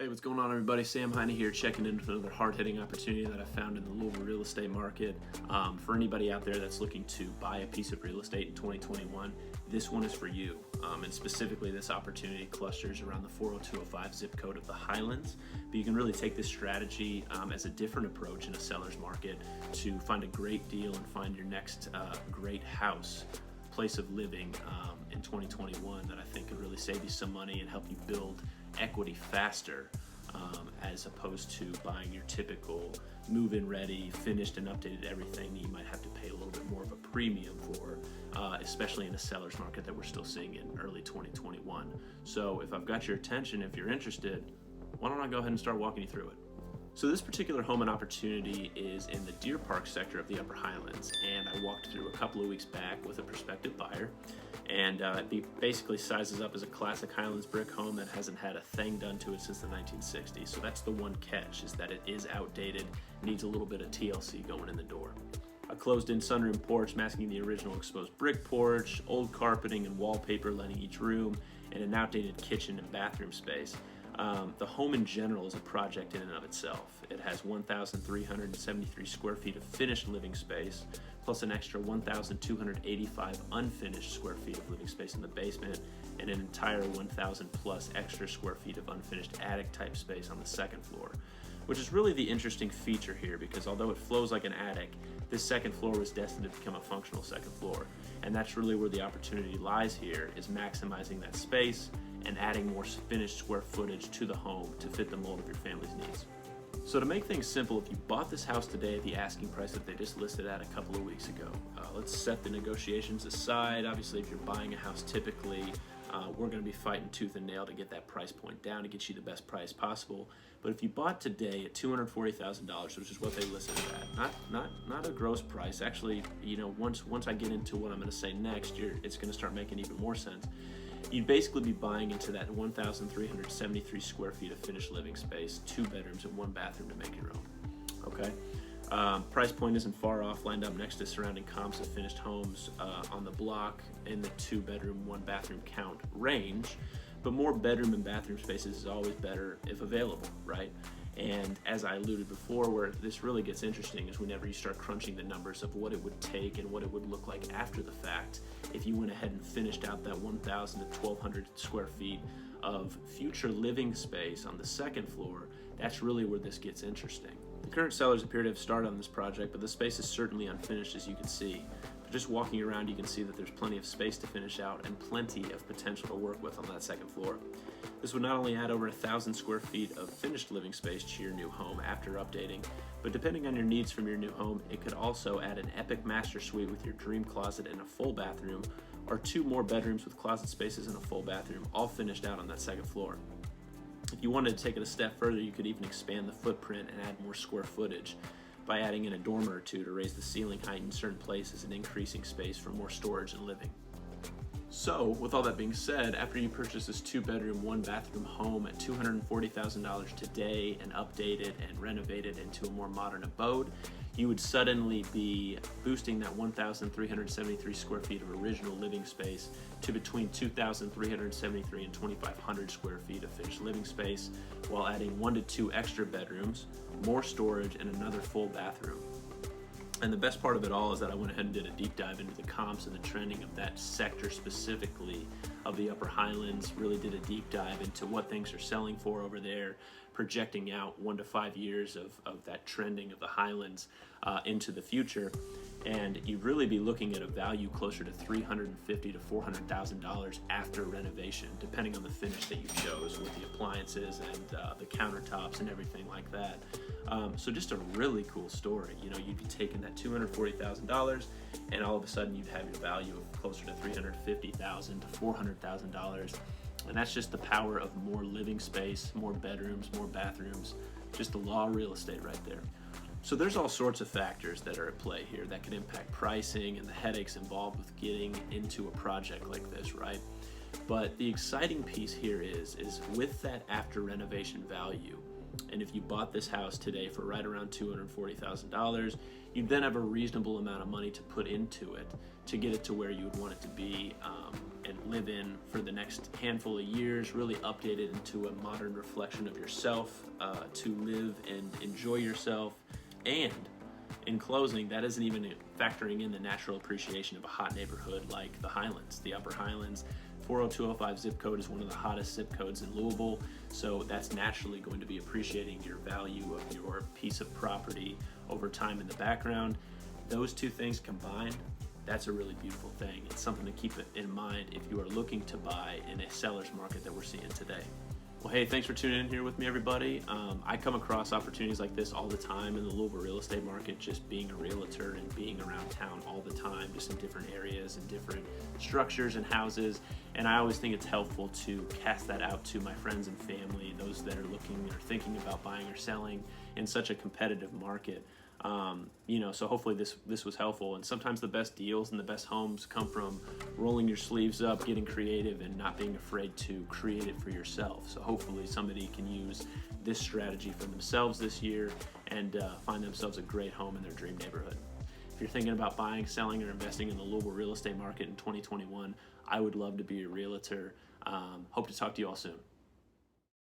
Hey, what's going on, everybody? Sam Heine here, checking in with another hard-hitting opportunity that I found in the Louisville real estate market. For anybody out there that's looking to buy a piece of real estate in 2021, this one is for you. And specifically, this opportunity clusters around the 40205 zip code of the Highlands. But you can really take this strategy as a different approach in a seller's market to find a great deal and find your next great house, place of living in 2021 that I think could really save you some money and help you build equity faster, as opposed to buying your typical move-in ready, finished and updated everything that you might have to pay a little bit more of a premium for, especially in a seller's market that we're still seeing in early 2021. So if I've got your attention, if you're interested, why don't I go ahead and start walking you through it. So this particular home and opportunity is in the Deer Park sector of the Upper Highlands, and I walked through a couple of weeks back with a prospective buyer, and it basically sizes up as a classic Highlands brick home that hasn't had a thing done to it since the 1960s. So that's the one catch, is that it is outdated, needs a little bit of TLC going in the door. A closed-in sunroom porch masking the original exposed brick porch, old carpeting and wallpaper lining each room, and an outdated kitchen and bathroom space. The home in general is a project in and of itself. It has 1,373 square feet of finished living space, plus an extra 1,285 unfinished square feet of living space in the basement, and an entire 1,000 plus extra square feet of unfinished attic type space on the second floor, which is really the interesting feature here, because although it flows like an attic, this second floor was destined to become a functional second floor. And that's really where the opportunity lies here, is maximizing that space and adding more finished square footage to the home to fit the mold of your family's needs. So to make things simple, if you bought this house today at the asking price that they just listed at a couple of weeks ago, let's set the negotiations aside. Obviously, if you're buying a house typically, we're going to be fighting tooth and nail to get that price point down to get you the best price possible. But if you bought today at $240,000, which is what they listed it at, not a gross price. Actually, you know, once I get into what I'm going to say next, it's going to start making even more sense. You'd basically be buying into that 1,373 square feet of finished living space, 2 bedrooms and 1 bathroom to make your own. Okay. Price point isn't far off, lined up next to surrounding comps of finished homes on the block in the 2 bedroom, 1 bathroom count range. But more bedroom and bathroom spaces is always better if available, right? And as I alluded before, where this really gets interesting is whenever you start crunching the numbers of what it would take and what it would look like after the fact if you went ahead and finished out that 1,000 to 1,200 square feet of future living space on the second floor. That's really where this gets interesting. The current sellers appear to have started on this project, but the space is certainly unfinished, as you can see. But just walking around, you can see that there's plenty of space to finish out and plenty of potential to work with on that second floor. This would not only add over 1,000 square feet of finished living space to your new home after updating, but depending on your needs from your new home, it could also add an epic master suite with your dream closet and a full bathroom, or 2 more bedrooms with closet spaces and a full bathroom, all finished out on that second floor. If you wanted to take it a step further, you could even expand the footprint and add more square footage by adding in a dormer or 2 to raise the ceiling height in certain places and increasing space for more storage and living. So, with all that being said, after you purchase this 2 bedroom, 1 bathroom home at $240,000 today and update it and renovate it into a more modern abode, you would suddenly be boosting that 1,373 square feet of original living space to between 2,373 and 2,500 square feet of finished living space, while adding 1 to 2 extra bedrooms, more storage, and another full bathroom. And the best part of it all is that I went ahead and did a deep dive into the comps and the trending of that sector specifically of the Upper Highlands, really did a deep dive into what things are selling for over there, projecting out 1 to 5 years of that trending of the Highlands into the future. And you'd really be looking at a value closer to $350,000 to $400,000 after renovation, depending on the finish that you chose with the appliances and the countertops and everything like that. So just a really cool story. You know, you'd be taking that $240,000 and all of a sudden you'd have your value of closer to $350,000 to $400,000. And that's just the power of more living space, more bedrooms, more bathrooms, just the law of real estate right there. So there's all sorts of factors that are at play here that can impact pricing and the headaches involved with getting into a project like this, right? But the exciting piece here is with that after renovation value, and if you bought this house today for right around $240,000, you'd then have a reasonable amount of money to put into it to get it to where you would want it to be and live in for the next handful of years, really update it into a modern reflection of yourself, to live and enjoy yourself. And in closing, that isn't even factoring in the natural appreciation of a hot neighborhood like the Highlands, the Upper Highlands. 40205 zip code is one of the hottest zip codes in Louisville, so that's naturally going to be appreciating your value of your piece of property over time in the background. Those two things combined, that's a really beautiful thing. It's something to keep in mind if you are looking to buy in a seller's market that we're seeing today. Well, hey, thanks for tuning in here with me, everybody. I come across opportunities like this all the time in the Louisville real estate market, just being a realtor and being around town all the time, just in different areas and different structures and houses. And I always think it's helpful to cast that out to my friends and family, those that are looking or thinking about buying or selling in such a competitive market. So hopefully this was helpful. And sometimes the best deals and the best homes come from rolling your sleeves up, getting creative, and not being afraid to create it for yourself. So hopefully somebody can use this strategy for themselves this year and find themselves a great home in their dream neighborhood. If you're thinking about buying, selling, or investing in the Louisville real estate market in 2021, I would love to be a realtor. Hope to talk to you all soon.